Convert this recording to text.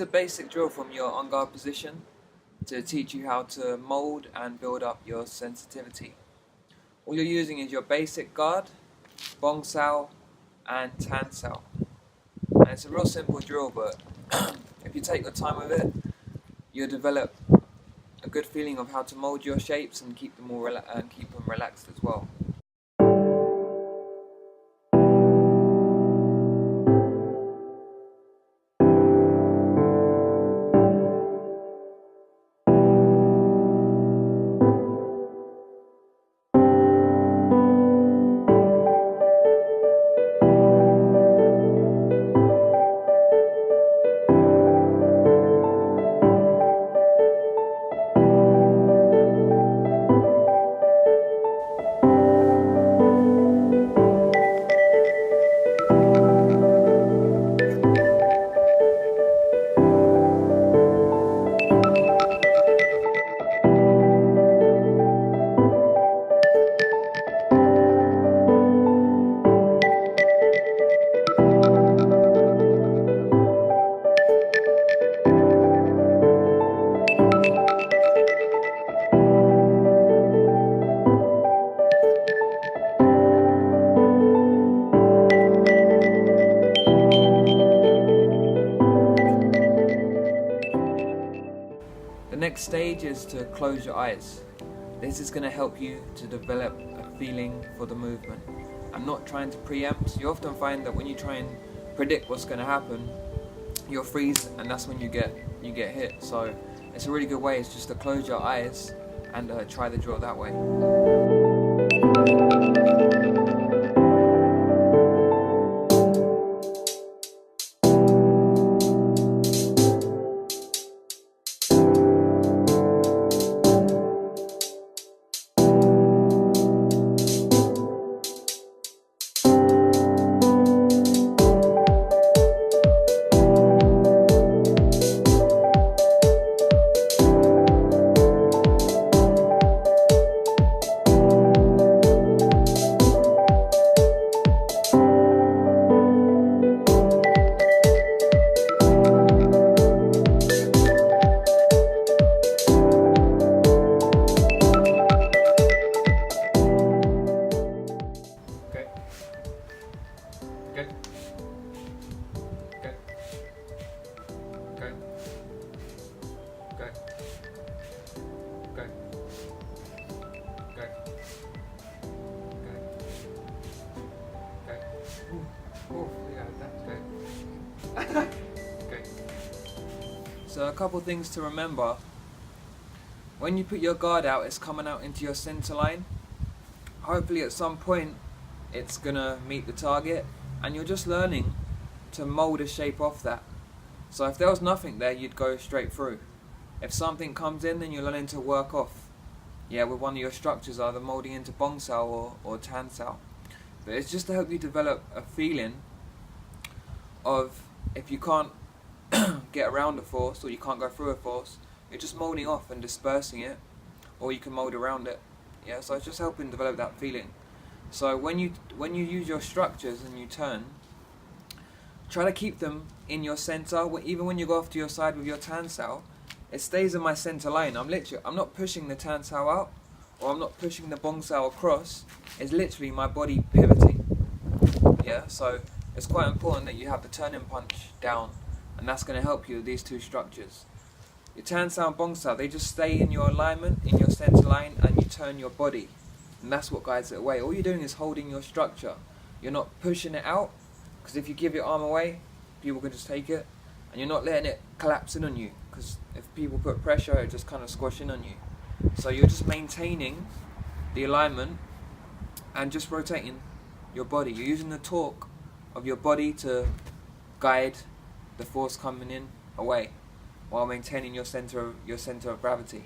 Here's a basic drill from your on guard position to teach you how to mold and build up your sensitivity. All you're using is your basic guard, bong sao and tan sao. And it's a real simple drill, but if you take your time with it, you'll develop a good feeling of how to mold your shapes and keep them relaxed as well. The next stage is to close your eyes. This is going to help you to develop a feeling for the movement. I'm not trying to preempt. You often find that when you try and predict what's going to happen, you'll freeze, and that's when you get hit. So it's a really good way, is just to close your eyes and try the drill that way. Okay. So a couple things to remember. When you put your guard out, it's coming out into your center line. Hopefully at some point it's gonna meet the target, and you're just learning to mold a shape off that. So if there was nothing there, you'd go straight through. If something comes in, then you're learning to work off. Yeah, with one of your structures, either molding into bong sao or tan sao. But it's just to help you develop a feeling of, if you can't get around a force, or you can't go through a force, you're just molding off and dispersing it, or you can mold around it. Yeah, so it's just helping develop that feeling. So when you use your structures and you turn, try to keep them in your center. Even when you go off to your side with your tan sao, it stays in my center line. I'm not pushing the tan sao out, or I'm not pushing the bong sao across. It's literally my body pivoting. Yeah, so it's quite important that you have the turning punch down, and that's going to help you with these two structures. Your tan sao and bong sao, they just stay in your alignment, in your center line, and you turn your body, and that's what guides it away. All you're doing is holding your structure. You're not pushing it out, because if you give your arm away, people can just take it, and you're not letting it collapse in on you, because if people put pressure, it just kind of squash in on you. So you're just maintaining the alignment and just rotating your body. You're using the torque of your body to guide the force coming in away, while maintaining your center of gravity.